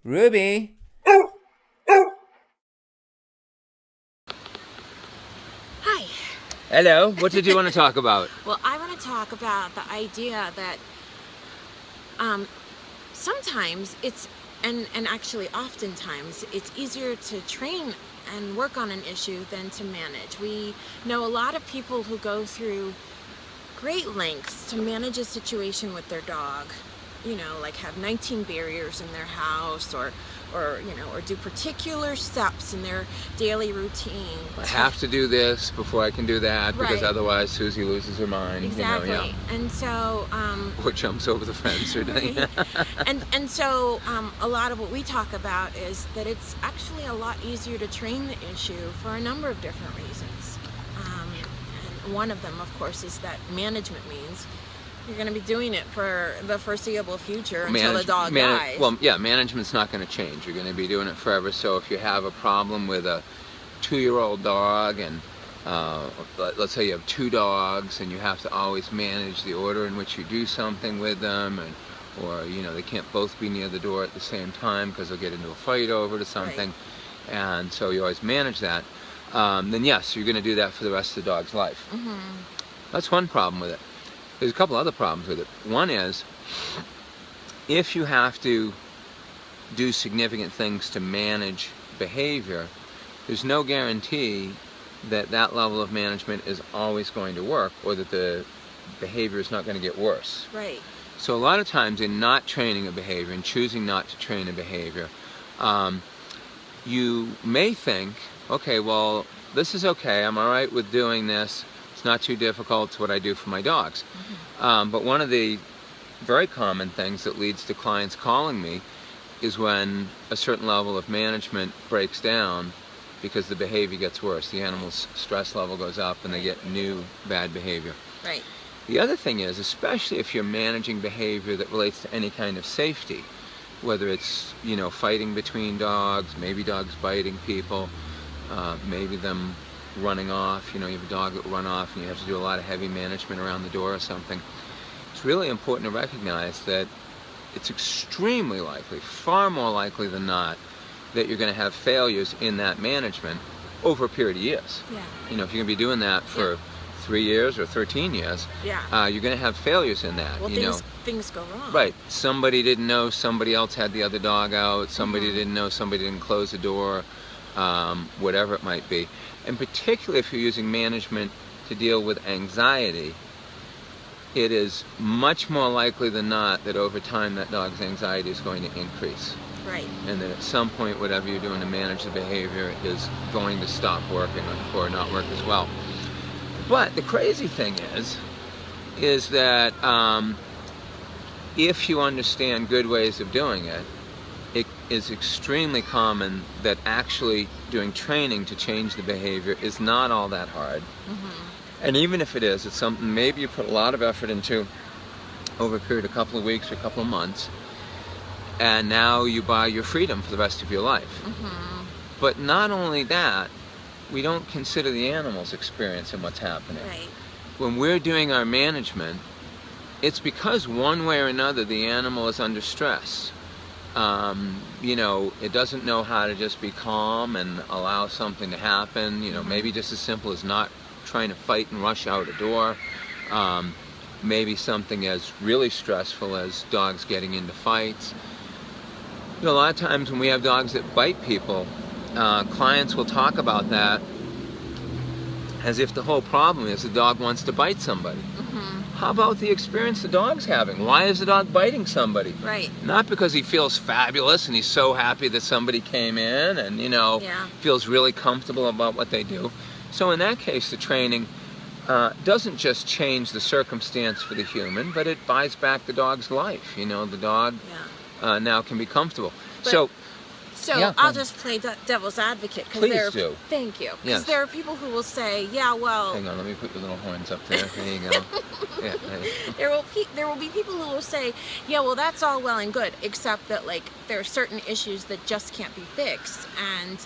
Ruby? Hi. Hello, what did you want to talk about? Well, I want to talk about the idea that sometimes and actually oftentimes, it's easier to train and work on an issue than to manage. We know a lot of people who go through great lengths to manage a situation with their dog. You know, like have 19 barriers in their house, or do particular steps in their daily routine. I have to do this before I can do that, because Right. otherwise Susie loses her mind. Exactly. You know, yeah. And so Or jumps over the fence or right. and so a lot of what we talk about is that it's actually a lot easier to train the issue for a number of different reasons. And one of them, of course, is that management means you're going to be doing it for the foreseeable future until the dog dies. Well, yeah, management's not going to change. You're going to be doing it forever. So if you have a problem with a 2-year-old dog, and let's say you have 2 dogs, and you have to always manage the order in which you do something with them, or they can't both be near the door at the same time because they'll get into a fight over to something, right. And so you always manage that. Then yes, you're going to do that for the rest of the dog's life. Mm-hmm. That's one problem with it. There's a couple other problems with it. One is, if you have to do significant things to manage behavior, there's no guarantee that that level of management is always going to work, or that the behavior is not going to get worse. Right. So a lot of times in not training a behavior, and choosing not to train a behavior, you may think, okay, well, this is okay, I'm all right with doing this. It's not too difficult. It's what I do for my dogs. Mm-hmm. But one of the very common things that leads to clients calling me is when a certain level of management breaks down because the behavior gets worse. The animal's stress level goes up and they get new bad behavior. Right. The other thing is, especially if you're managing behavior that relates to any kind of safety, whether it's, fighting between dogs, maybe dogs biting people, maybe them running off, you have a dog that will run off and you have to do a lot of heavy management around the door or something. It's really important to recognize that it's extremely likely, far more likely than not, that you're going to have failures in that management over a period of years. Yeah. If you're going to be doing that for 3 years or 13 years, you're going to have failures in that. Well, things go wrong. Right. Somebody didn't know somebody else had the other dog out. Somebody didn't know somebody didn't close the door. Whatever it might be. And particularly if you're using management to deal with anxiety, it is much more likely than not that over time that dog's anxiety is going to increase. Right. And that at some point whatever you're doing to manage the behavior is going to stop working or not work as well. But the crazy thing is that if you understand good ways of doing it, it is extremely common that actually doing training to change the behavior is not all that hard. Mm-hmm. And even if it is, it's something maybe you put a lot of effort into over a period of a couple of weeks or a couple of months, and now you buy your freedom for the rest of your life. Mm-hmm. But not only that, we don't consider the animal's experience and what's happening. Right. When we're doing our management, it's because one way or another the animal is under stress. It doesn't know how to just be calm and allow something to happen. Maybe just as simple as not trying to fight and rush out a door. Maybe something as really stressful as dogs getting into fights. A lot of times when we have dogs that bite people, clients will talk about that as if the whole problem is the dog wants to bite somebody. How about the experience the dog's having? Why is the dog biting somebody? Right. Not because he feels fabulous and he's so happy that somebody came in and, feels really comfortable about what they do. So in that case, the training doesn't just change the circumstance for the human, but it buys back the dog's life. The dog now can be comfortable. So I'll just play devil's advocate. Please do. Thank you. Because Yes. there are people who will say, yeah, well... Hang on, let me put your little horns up there. There you go. Yeah, there will be people who will say, yeah, well, that's all well and good, except that, there are certain issues that just can't be fixed,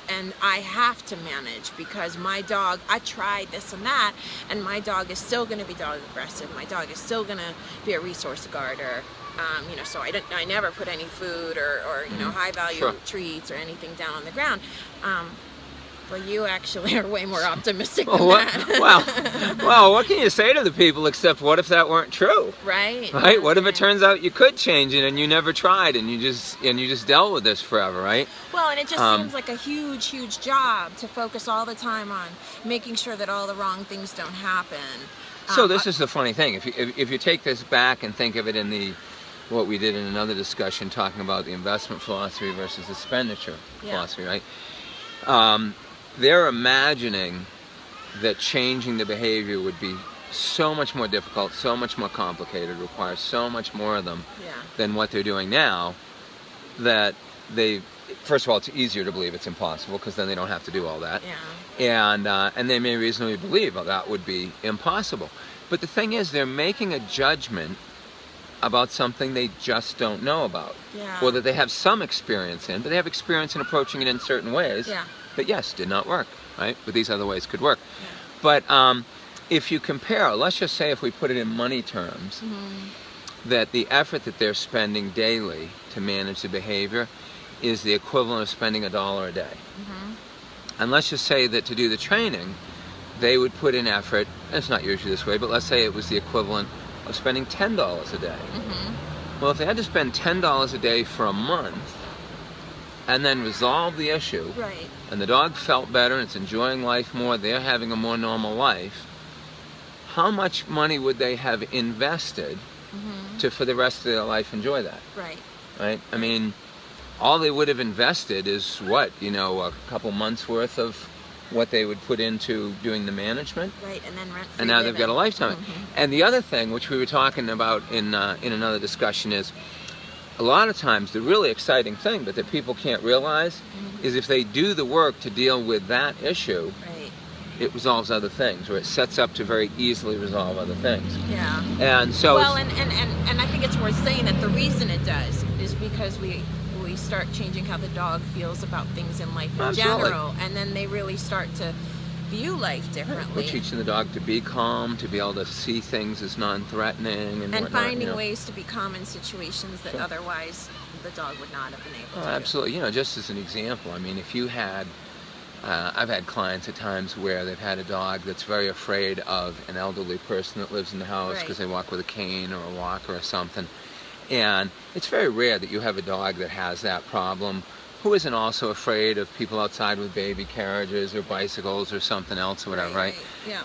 and I have to manage because my dog, I tried this and that, and my dog is still going to be dog aggressive. My dog is still going to be a resource guarder. So I never put any food or high value Sure. treats or anything down on the ground. Well, you actually are way more optimistic Well, than that. well, what can you say to the people except what if that weren't true? Right. Right? What if it Right. turns out you could change it and you never tried and you just dealt with this forever, right? Well, and it just seems like a huge, huge job to focus all the time on making sure that all the wrong things don't happen. So this is the funny thing. If you take this back and think of it in what we did in another discussion talking about the investment philosophy versus expenditure philosophy, right? They're imagining that changing the behavior would be so much more difficult, so much more complicated, requires so much more of them than what they're doing now, that first of all, it's easier to believe it's impossible because then they don't have to do all that. And they may reasonably believe, well, that would be impossible. But the thing is, they're making a judgment about something they just don't know about. Or that they have some experience in, but they have experience in approaching it in certain ways. But yes, did not work, right? But these other ways could work. But if you compare, let's just say if we put it in money terms, that the effort that they're spending daily to manage the behavior is the equivalent of spending $1 a day. And let's just say that to do the training, they would put in effort, and it's not usually this way, but let's say it was the equivalent of spending $10 a day. Well, if they had to spend $10 a day for a month, and then resolve the issue, and the dog felt better and it's enjoying life more, they're having a more normal life, how much money would they have invested to, for the rest of their life, enjoy that? Right? I mean, all they would have invested is what, a couple months worth of what they would put into doing the management. And then rent-free And now they've got a lifetime. Mm-hmm. And the other thing, which we were talking about in another discussion, is a lot of times the really exciting thing, but that people can't realize, is if they do the work to deal with that issue, it resolves other things, or it sets up to very easily resolve other things. And so, well, and I think it's worth saying that the reason it does is because we start changing how the dog feels about things in life in general, and then they really start to view life differently. We're teaching the dog to be calm, to be able to see things as non-threatening, and whatnot, finding ways to be calm in situations that otherwise the dog would not have been able to. Absolutely. Just as an example, I mean, if you had, I've had clients at times where they've had a dog that's very afraid of an elderly person that lives in the house because they walk with a cane or a walker or something. And it's very rare that you have a dog that has that problem who isn't also afraid of people outside with baby carriages or bicycles or something else or whatever, right?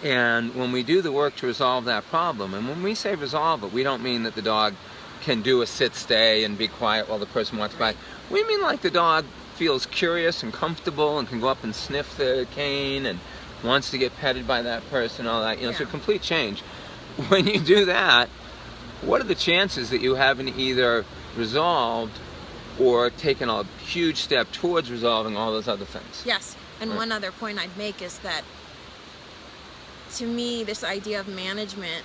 And when we do the work to resolve that problem, and when we say resolve it, we don't mean that the dog can do a sit-stay and be quiet while the person walks by. We mean like the dog feels curious and comfortable and can go up and sniff the cane and wants to get petted by that person, all that. It's a complete change. When you do that, what are the chances that you haven't either resolved or taken a huge step towards resolving all those other things? Yes, and one other point I'd make is that, to me, this idea of management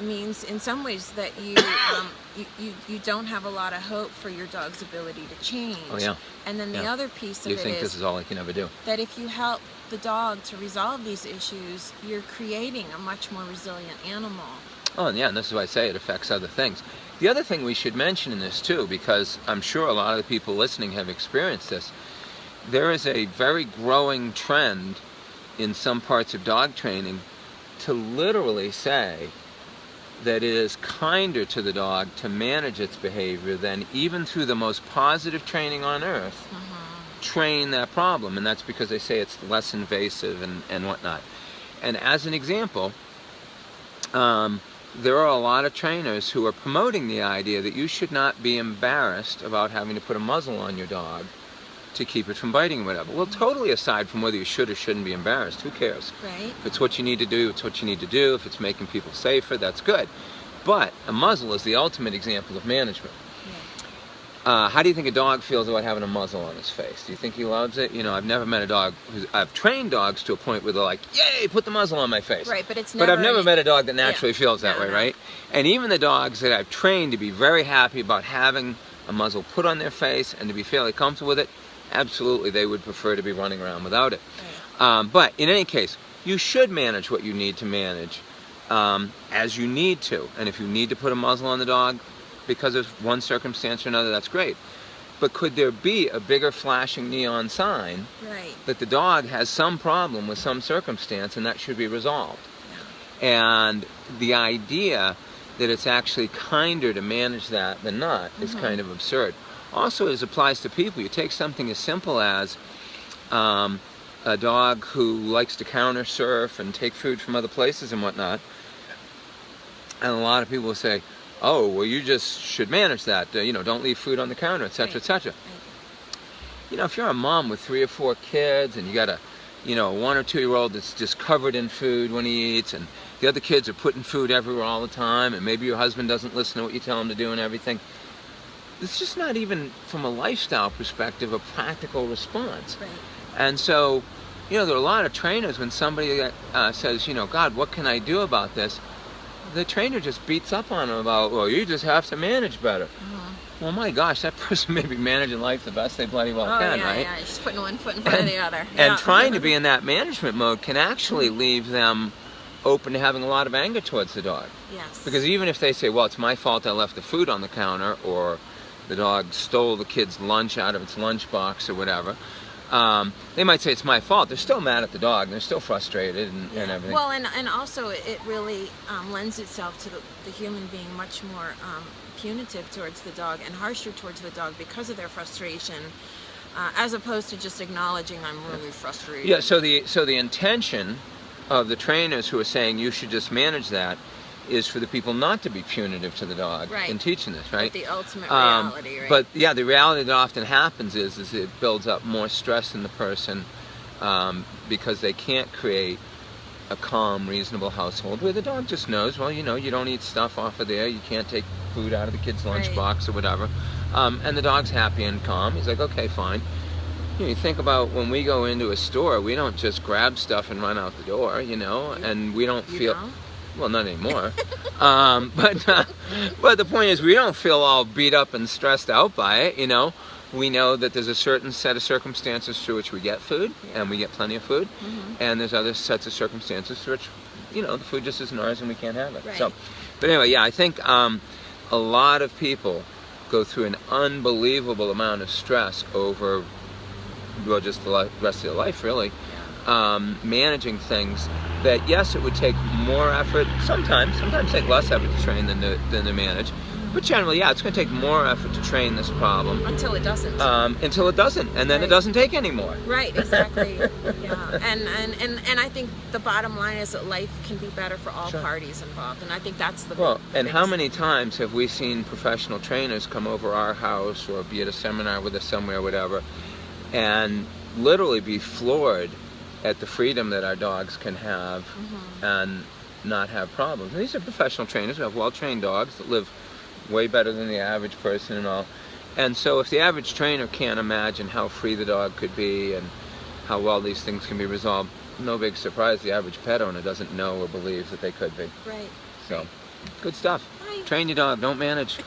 means in some ways that you don't have a lot of hope for your dog's ability to change. And then the other piece of it is, you think this is all I can ever do. That if you help the dog to resolve these issues, you're creating a much more resilient animal. Oh, and this is why I say it affects other things. The other thing we should mention in this too, because I'm sure a lot of the people listening have experienced this, there is a very growing trend in some parts of dog training to literally say that it is kinder to the dog to manage its behavior than even through the most positive training on earth, train that problem. And that's because they say it's less invasive and whatnot. And as an example, there are a lot of trainers who are promoting the idea that you should not be embarrassed about having to put a muzzle on your dog to keep it from biting or whatever. Well, totally aside from whether you should or shouldn't be embarrassed, who cares? If it's what you need to do, it's what you need to do. If it's making people safer, that's good. But a muzzle is the ultimate example of management. How do you think a dog feels about having a muzzle on his face? Do you think he loves it? I've never met a dog I've trained dogs to a point where they're like, yay, put the muzzle on my face. But I've never met a dog that naturally feels that way, right? And even the dogs that I've trained to be very happy about having a muzzle put on their face and to be fairly comfortable with it, absolutely, they would prefer to be running around without it. But in any case, you should manage what you need to manage as you need to. And if you need to put a muzzle on the dog, because of one circumstance or another, that's great. But could there be a bigger flashing neon sign Right. that the dog has some problem with some circumstance and that should be resolved? Yeah. And the idea that it's actually kinder to manage that than not is kind of absurd. Also, as applies to people, you take something as simple as a dog who likes to counter surf and take food from other places and whatnot, and a lot of people will say, oh, well, you just should manage that, you know, don't leave food on the counter, etc., etc. You know, if you're a mom with 3 or 4 kids and you got a, you know, 1 or 2-year-old that's just covered in food when he eats, and the other kids are putting food everywhere all the time, and maybe your husband doesn't listen to what you tell him to do and everything, it's just not even, from a lifestyle perspective, a practical response. Right. And so, you know, there are a lot of trainers, when somebody says, you know, God, what can I do about this? The trainer just beats up on them about, well, you just have to manage better. Well, my gosh, that person may be managing life the best they bloody well can, right? Yeah, just putting one foot in front of the other. And trying to be in that management mode can actually leave them open to having a lot of anger towards the dog. Yes. Because even if they say, well, it's my fault I left the food on the counter, or the dog stole the kid's lunch out of its lunchbox or whatever, they might say it's my fault. They're still mad at the dog, and they're still frustrated and everything. Well, and also it really lends itself to the human being much more punitive towards the dog and harsher towards the dog because of their frustration, as opposed to just acknowledging I'm really frustrated. Yeah, so the intention of the trainers who are saying you should just manage that is for the people not to be punitive to the dog in teaching this, right? But the ultimate reality, right? But yeah, the reality that often happens is it builds up more stress in the person because they can't create a calm, reasonable household where the dog just knows, well, you know, you don't eat stuff off of there, you can't take food out of the kid's lunchbox or whatever, and the dog's happy and calm. He's like, okay, fine. You know, you think about when we go into a store, we don't just grab stuff and run out the door, you know, and we don't feel... Don't? Well, not anymore. But the point is, we don't feel all beat up and stressed out by it, you know. We know that there's a certain set of circumstances through which we get food, and we get plenty of food, and there's other sets of circumstances through which, you know, the food just isn't ours and we can't have it. Right. So, but anyway, yeah, I think a lot of people go through an unbelievable amount of stress over, well, just the rest of their life, really. Managing things that, yes, it would take more effort, sometimes take less effort to train than to manage, but generally, yeah, it's going to take more effort to train this problem. Until it doesn't. Until it doesn't, and then it doesn't take anymore. Right, exactly. Yeah, and I think the bottom line is that life can be better for all parties involved, and I think that's the and how many times have we seen professional trainers come over our house or be at a seminar with us somewhere, whatever, and literally be floored at the freedom that our dogs can have and not have problems. And these are professional trainers who have well-trained dogs that live way better than the average person and all. And so if the average trainer can't imagine how free the dog could be and how well these things can be resolved, no big surprise the average pet owner doesn't know or believes that they could be. Right. So, good stuff. Bye. Train your dog, don't manage.